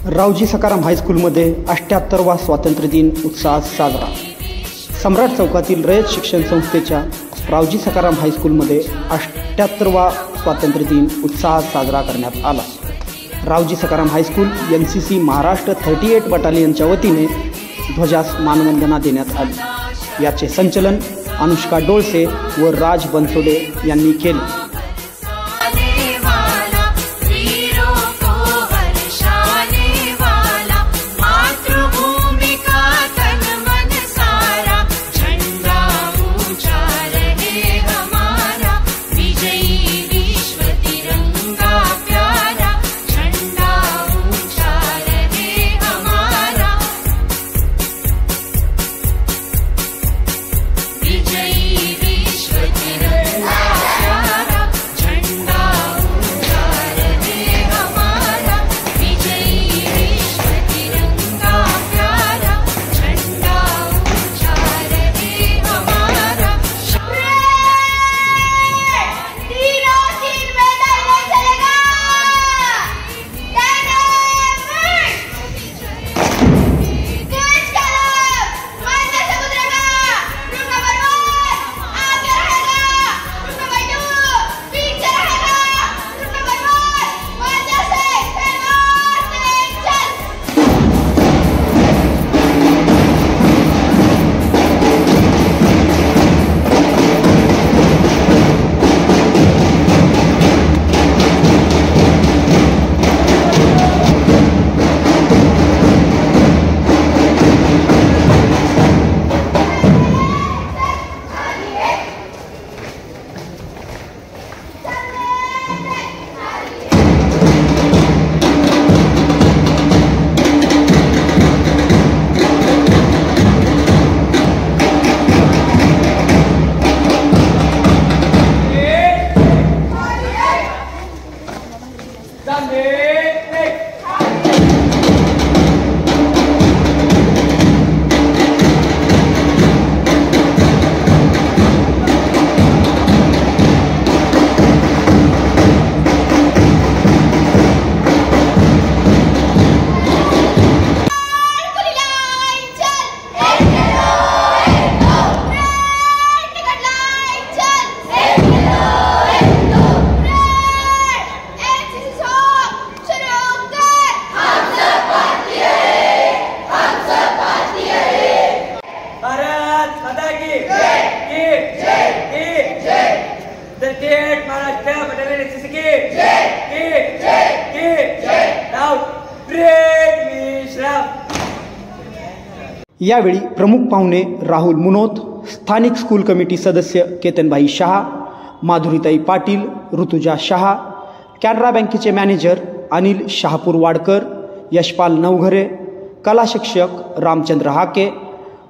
रावजी सकाराम हायस्कूलमध्ये 78वा स्वातंत्र्य दिन उत्साहात साजरा। सम्राट चौकातील रयत शिक्षण संस्थेच्या रावजी सकाराम हायस्कूलमध्ये 78वा स्वातंत्र्य दिन उत्साहात साजरा करण्यात आला। रावजी सकाराम हायस्कूल NCC महाराष्ट्र 38 बटालियनच्या वतीने ध्वजास मानवंदना देण्यात आली। याचे संचलन अनुष्का डोळसे व राज बनसोडे यांनी केले। यावेळी प्रमुख पाहुणे राहुल मुनोत, स्थानिक स्कूल कमिटी सदस्य केतनभाई शहा, माधुरीताई पाटील, ऋतुजा शहा, कॅनरा बँकेचे मॅनेजर अनिल शहापूर वाडकर, यशपाल नवघरे, कला शिक्षक रामचंद्र हाके,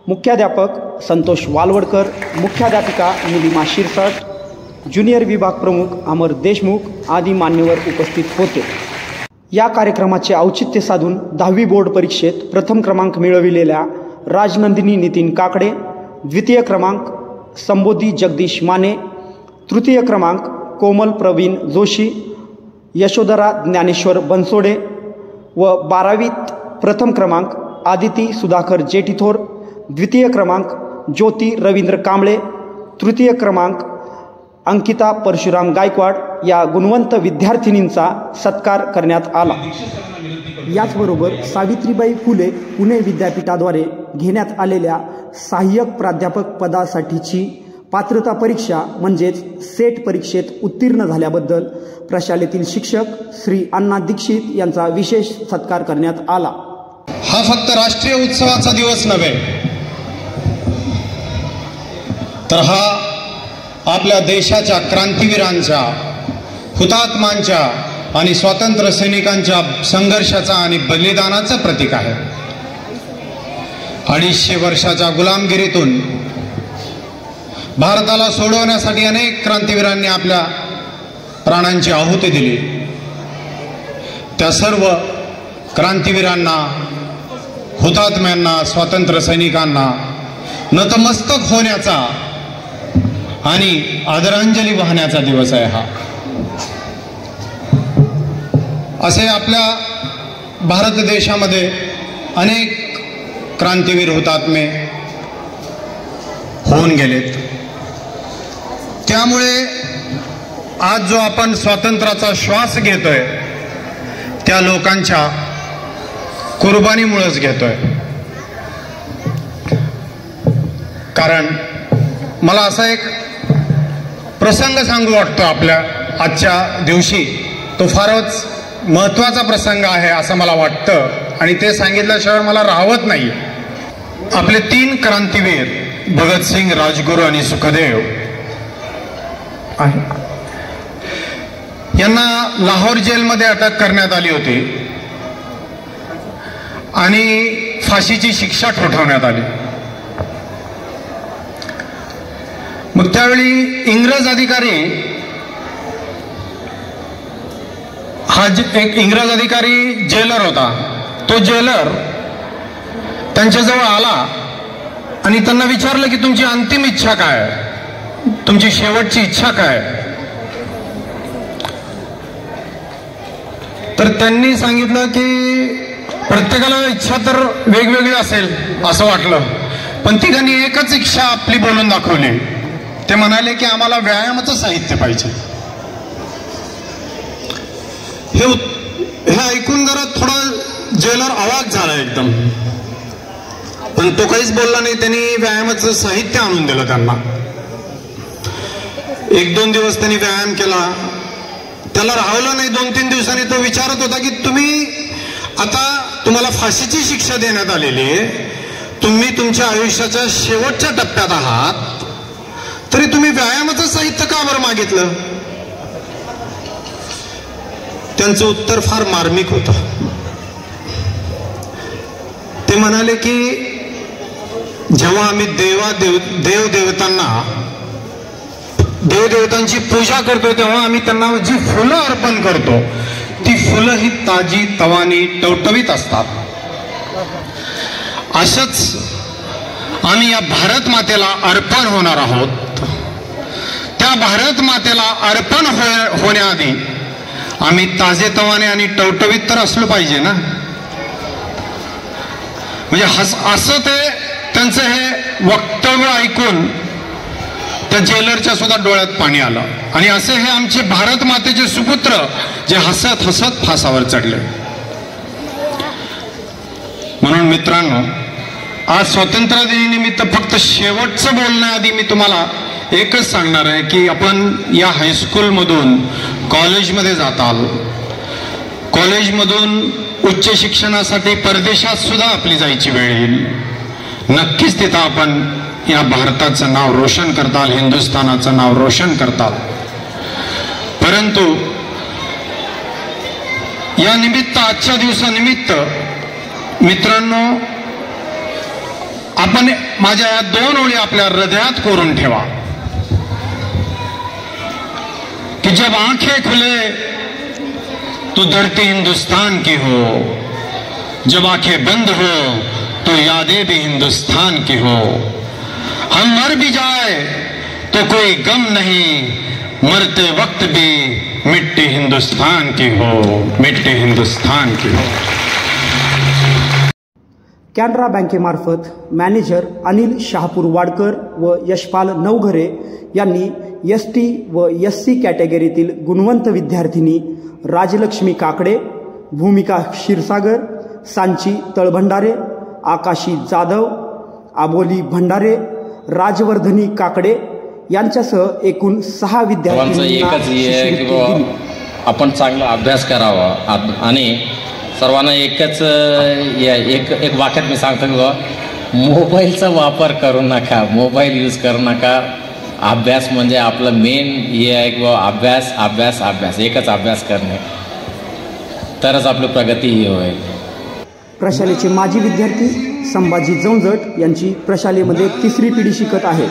मुख्याध्यापक संतोष वालवडकर, मुख्याध्यापिका निलिमा शिरसाट, ज्युनियर विभाग प्रमुख अमर देशमुख आदी मान्यवर उपस्थित होते। या कार्यक्रमाचे औचित्य साधून 10वी बोर्ड परीक्षेत प्रथम क्रमांक मिळविलेल्या राजनंदिनी नितीन काकडे, द्वितीय क्रमांक संबोधी जगदीश माने, तृतीय क्रमांक कोमल प्रवीण जोशी, यशोधरा ज्ञानेश्वर बनसोडे व 12वीत प्रथम क्रमांक आदिती सुधाकर जेटीथोर, द्वितीय क्रमांक ज्योती रवींद्र कांबळे, तृतीय क्रमांक अंकिता परशुराम गायकवाड या गुणवंत विद्यार्थिनींचा सत्कार करण्यात आला। याचबरोबर सावित्रीबाई फुले पुणे विद्यापीठाद्वारे घेण्यात आलेल्या सहाय्यक प्राध्यापक पदासाठीची पात्रता परीक्षा म्हणजेच सेट परीक्षेत उत्तीर्ण झाल्याबद्दल प्रशालेतील शिक्षक श्री अण्णा दीक्षित यांचा विशेष सत्कार करण्यात आला। हा फक्त राष्ट्रीय उत्सवाचा दिवस नव्हे, तर हा आपल्या देशाच्या क्रांतिवीरांच्या, हुतात्मांच्या आणि स्वातंत्र्य सैनिकांच्या संघर्षाचा आणि बलिदानाचं प्रतीक आहे। 250 वर्षाच्या गुलामगिरीतून भारताला सोडवण्यासाठी अनेक क्रांतिवीरांनी आपल्या प्राणांची आहुती दिली। त्या सर्व क्रांतिवीरांना, हुतात्म्यांना, स्वातंत्र्य सैनिकांना नतमस्तक होण्याचा आणि आदरांजली वाहण्याचा दिवस आहे हा। असे आपल्या भारत देशामध्ये अनेक क्रांतीवीर हुतात्मे होऊन गेलेत. त्यामुळे आज जो आपण स्वातंत्र्याचा श्वास घेतोय त्या लोकांच्या कुर्बानीमुळेच घेतोय. कारण मला असा एक प्रसंग सांगू वाटतो आपल्या आजच्या दिवशी. तो फारच महत्त्वाचा प्रसंग आहे असं मला वाटतं आणि ते सांगितल्याशिवाय मला राहवत नाही. आपले 3 क्रांतीवीर भगतसिंग, राजगुरू आणि सुखदेव आहे, यांना लाहोर जेलमध्ये अटक करण्यात आली होती आणि फाशीची शिक्षा ठोठावण्यात आली. मग त्यावेळी इंग्रज अधिकारी एक इंग्रज अधिकारी जेलर होता. तो जेलर त्यांच्याजवळ आला आणि त्यांना विचारलं की तुमची अंतिम इच्छा काय, तुमची शेवटची इच्छा काय. तर त्यांनी सांगितलं की प्रत्येकाला इच्छा तर वेगवेगळी असेल असं वाटलं, पण तिघांनी एकच इच्छा आपली बोलून दाखवली. ते म्हणाले की आम्हाला व्यायामाचं साहित्य पाहिजे. हे ऐकून जरा थोडा जेलर आवाज झाला एकदम, पण तो काहीच बोलला नाही. त्यांनी व्यायामाचं साहित्य आणून दिलं त्यांना. 1-2 दिवस त्यांनी व्यायाम केला, त्याला राहवलं नाही. 2-3 दिवसांनी तो विचारत होता की तुम्हाला फाशीची शिक्षा देण्यात आलेली आहे, तुम्ही तुमच्या आयुष्याच्या शेवटच्या टप्प्यात आहात, तरी तुम्ही व्यायामाचं साहित्य का बरं मागितलं. त्यांचं उत्तर फार मार्मिक होतं. ते म्हणाले की जेव्हा आम्ही देवदेवतांची पूजा करतो तेव्हा आम्ही त्यांना जी फुलं अर्पण करतो ती फुलं ही ताजी, तवानी, टवटवीत असतात. असंच आम्ही या भारत मातेला अर्पण होणार आहोत. त्या भारत मातेला अर्पण होण्याआधी आम्ही ताजे तवाने आणि टवटवीत तर असलो पाहिजे ना. म्हणजे असं ते त्यांचं हे वक्तव्य ऐकून त्या जेलरच्या सुद्धा डोळ्यात पाणी आलं. आणि असे हे आमचे भारत मातेचे सुपुत्र जे हसत हसत फासावर चढले. म्हणून मित्रांनो, आज स्वातंत्र्य दिनानिमित्त फक्त शेवटचं बोलण्याआधी मी तुम्हाला एकच सांगणार आहे की आपण या हायस्कूलमधून कॉलेजमध्ये जाताल, कॉलेजमधून उच्च शिक्षणासाठी परदेशात सुद्धा आपली जायची वेळ येईल. नक्कीच तिथं आपण या भारताचं नाव रोशन करताल, हिंदुस्थानाचं नाव रोशन करताल. परंतु या निमित्त, आजच्या दिवसानिमित्त मित्रांनो, आपण माझ्या या 2 ओळी आपल्या हृदयात कोरून ठेवा कि जब आंखें खुले तो धरती हिंदुस्तान की हो, जब आंखें बंद हो तो यादें भी हिंदुस्तान की हो. हम मर भी जाए तो कोई गम नहीं, मरते वक्त भी मिट्टी हिंदुस्तान की हो, मिट्टी हिंदुस्तान की हो. कॅनरा बँकेमार्फत मॅनेजर अनिल शहापूर वाडकर व यशपाल नवघरे यांनी ST व SC कॅटेगरीतील गुणवंत विद्यार्थिनी राजलक्ष्मी काकडे, भूमिका क्षीरसागर, सांची तळभंडारे, आकाशी जाधव, आबोली भंडारे, राजवर्धनी काकडे यांच्यासह एकूण 6 विद्यार्थ्यांना शिष्यवृत्ती दिली. आपण चांगला अभ्यास करावा आणि सर्वांना एक वाक्यात मी सांगतो की मोबाईलचा वापर करू नका, मोबाईल यूज करू नका. अभ्यास म्हणजे आपलं मेन हे आहे की अभ्यास अभ्यास अभ्यास, एकच अभ्यास करणे, तरच आपली प्रगती ही होईल. प्रशालेचे माजी विद्यार्थी संभाजी जवंजट यांची प्रशालेमध्ये 3री पिढी शिकत आहे.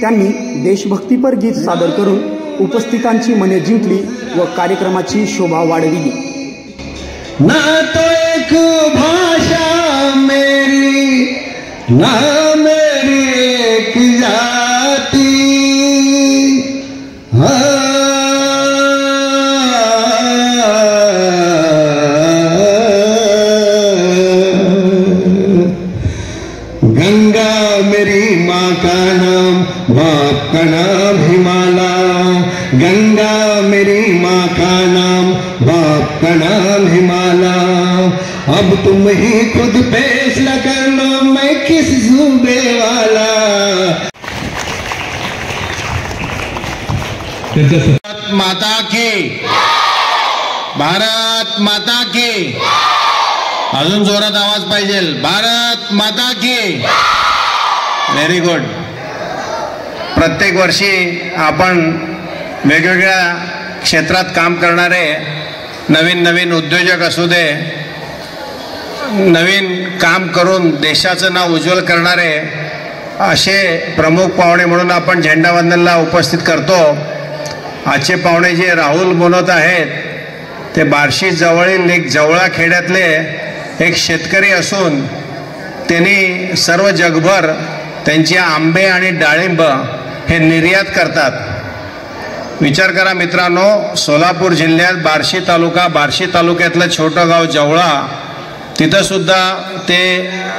त्यांनी देशभक्तीपर गीत सादर करून उपस्थितांची मने जिंकली व कार्यक्रमाची शोभा वाढविली. ना तो एक भाषा मेरी, ना मेरी एक जाती, अब तुम ही खुद फैसला कर लो मैं किस सूबे वाला। भारत माता की, भारत माता की, अजून जोरात आवाज पाहिजे, भारत माता की। Very good. प्रत्येक वर्षी आपण वेगवेगळ्या क्षेत्रात काम करणारे नवीन नवीन उद्योजक असू दे, नवीन काम करून देशाचं नाव उज्ज्वल करणारे असे प्रमुख पाहुणे म्हणून आपण झेंडावंदनला उपस्थित करतो। आजचे पाहुणे जे राहुल मुनोत आहेत ते बार्शी जवळील एक जवळा खेड्यातले एक शेतकरी असून त्यांनी सर्व जगभर त्यांचे आंबे आणि डाळिंब हे निर्यात करतात। विचार करा मित्रांनो, सोलापूर जिल्ह्यात बार्शी तालुक्यातलं छोटं गाव जवळा, तिथं सुद्धा ते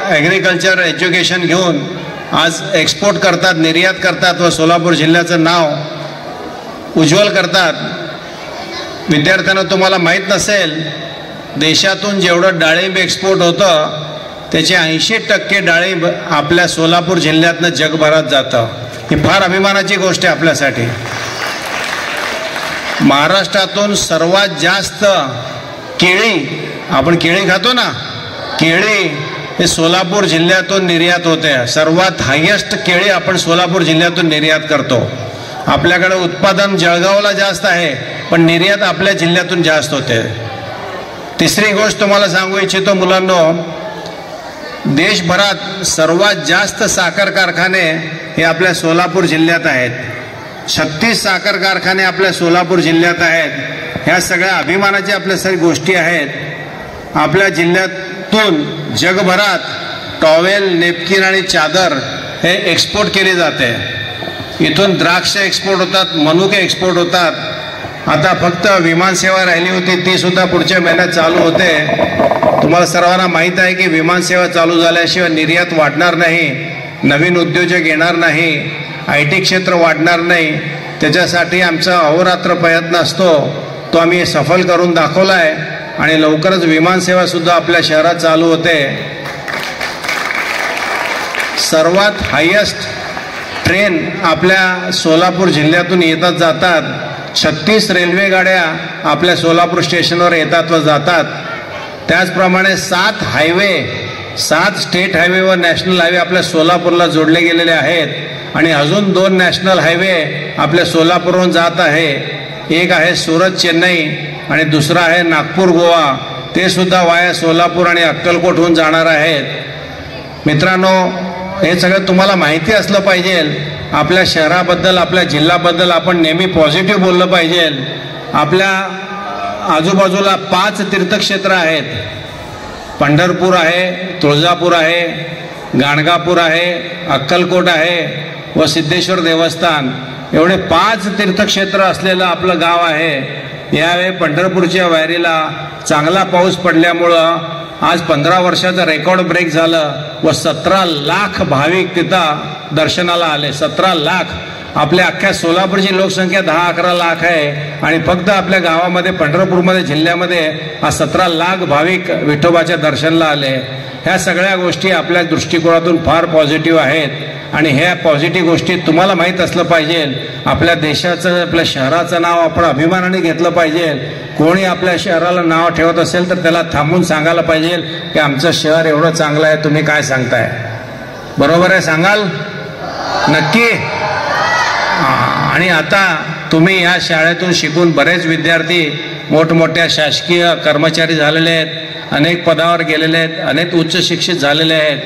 ॲग्रिकल्चर एज्युकेशन घेऊन आज एक्सपोर्ट करतात, निर्यात करतात व सोलापूर जिल्ह्याचं नाव उज्ज्वल करतात। विद्यार्थ्यांना तुम्हाला माहीत नसेल, देशातून जेवढं डाळिंब एक्सपोर्ट होतं त्याचे 80% डाळिंब आपल्या सोलापूर जिल्ह्यातनं जगभरात जातं। ही फार अभिमानाची गोष्ट आहे आपल्यासाठी। महाराष्ट्रातून सर्वात जास्त केळी, आपण केळी खातो ना, केळी हे सोलापूर जिल्ह्यातून निर्यात होते। सर्वात हायेस्ट केळी आपण सोलापूर जिल्ह्यातून निर्यात करतो। आपल्याकडे उत्पादन जळगावला जास्त आहे पण निर्यात आपल्या जिल्ह्यातून जास्त होते। तिसरी गोष्ट तुम्हाला सांगू इच्छितो मुलांनो, देशभरात सर्वात जास्त साखर कारखाने हे आपल्या सोलापूर जिल्ह्यात आहेत। 36 साखर कारखाने आपल्या सोलापूर जिल्ह्यात आहेत। ह्या सगळ्या अभिमानाच्या आपल्या सर्व गोष्टी आहेत। आपल्या जिल्ह्यातून जगभरात टॉवेल, नेपकिन आणि चादर हे एक्सपोर्ट केले जाते। इथून द्राक्ष एक्सपोर्ट होतात, मनुके एक्सपोर्ट होतात। आता फक्त विमानसेवा राहिली होती, ती सुद्धा पुढच्या महिन्यात चालू होते। तुम्हाला सर्वांना माहीत आहे की विमानसेवा चालू झाल्याशिवाय निर्यात वाढणार नाही, नवीन उद्योजक येणार नाही, IT क्षेत्र वाढणार नाही। त्याच्यासाठी आमचा अहोरात्र प्रयत्न असतो, तो आम्ही सफल करून दाखवला आहे आणि लवकरच विमानसेवा सुद्धा आपल्या शहरात चालू होते। सर्वात हायेस्ट ट्रेन आपल्या सोलापूर जिल्ह्यातून येतात जातात। 36 रेल्वे गाड्या आपल्या सोलापूर स्टेशनवर येतात व जातात। त्याचप्रमाणे 7 हायवे, 7 स्टेट हायवे व नॅशनल हायवे आपल्या सोलापूरला जोडले गेलेले आहेत आणि अजून 2 नॅशनल हायवे आपल्या सोलापूरहून जात आहे। एक आहे सुरत चेन्नई आणि दुसरा आहे नागपूर गोवा, ते सुद्धा वाया सोलापूर आणि अक्कलकोटहून जाणार आहेत। मित्रांनो, हे सगळं तुम्हाला माहिती असलं पाहिजे। आपल्या शहराबद्दल, आपल्या जिल्ह्याबद्दल आपण नेहमी पॉझिटिव्ह बोललं पाहिजे। आपल्या आजूबाजूला 5 तीर्थक्षेत्र आहेत, पंढरपूर आहे, तुळजापूर आहे, गाणगापूर आहे, अक्कलकोट आहे व सिद्धेश्वर देवस्थान, एवढे 5 तीर्थक्षेत्र असलेलं आपलं गाव आहे। यावेळी पंढरपूरच्या वारीला चांगला पाऊस पडल्यामुळं आज 15 वर्षाचं रेकॉर्ड ब्रेक झालं व 17 लाख भाविक तिथं दर्शनाला आले। 17 लाख। आपल्या अख्ख्या सोलापूरची लोकसंख्या 10-11 लाख आहे आणि फक्त आपल्या गावामध्ये पंढरपूरमध्ये जिल्ह्यामध्ये हा 17 लाख भाविक विठोबाच्या दर्शनाला आले। ह्या सगळ्या गोष्टी आपल्या दृष्टिकोनातून फार पॉझिटिव्ह आहेत आणि ह्या पॉझिटिव्ह गोष्टी तुम्हाला माहीत असलं पाहिजे। आपल्या देशाचं, आपल्या शहराचं नाव आपण अभिमानाने घेतलं पाहिजे। कोणी आपल्या शहराला नाव ठेवत असेल तर त्याला थांबून सांगायला पाहिजे की आमचं शहर एवढं चांगलं आहे, तुम्ही काय सांगताय? बरोबर आहे? सांगाल नक्की? आणि आता तुम्ही या शाळेतून शिकून बरेच विद्यार्थी मोठमोठ्या शासकीय कर्मचारी झालेले आहेत, अनेक पदावर गेलेले आहेत, अनेक उच्च शिक्षित झालेले आहेत।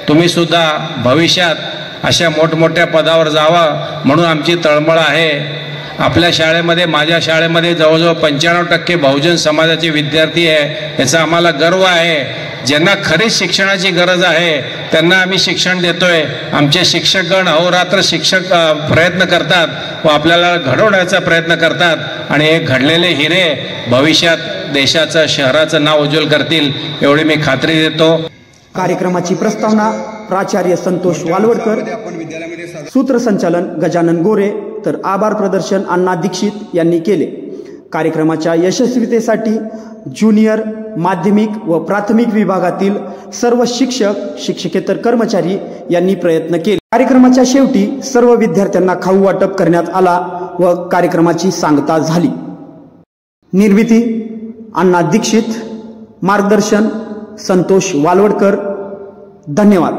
तुम्ही सुद्धा भविष्यात अशा मोठमोठ्या पदावर जावं म्हणून आमची तळमळ आहे। आपल्या शाळेमध्ये, माझ्या शाळेमध्ये जवळजवळ 95% बहुजन समाजाचे विद्यार्थी आहे। याचा आम्हाला गर्व आहे। ज्यांना खरीच शिक्षणाची गरज आहे त्यांना आम्ही शिक्षण देतोय। आमचे शिक्षकगण अहोरात्र प्रयत्न करतात व आपल्याला घडवण्याचा प्रयत्न करतात आणि हे घडलेले हिरे भविष्यात देशाचं, शहराचं नाव उज्ज्वल करतील एवढी मी खात्री देतो। कार्यक्रमाची प्रस्तावना प्राचार्य संतोष वालवडकर, सूत्रसंचालन गजानन गोरे, तर आभार प्रदर्शन अण्णा दीक्षित यांनी केले। कार्यक्रमाच्या यशस्वीतेसाठी ज्युनियर माध्यमिक व प्राथमिक विभागातील सर्व शिक्षक शिक्षकेतर कर्मचारी यांनी प्रयत्न केले। कार्यक्रमाच्या शेवटी सर्व विद्यार्थ्यांना खाऊ वाटप करण्यात आला व कार्यक्रमाची सांगता झाली। निर्मिती अण्णा दीक्षित, मार्गदर्शन संतोष वालवडकर। धन्यवाद।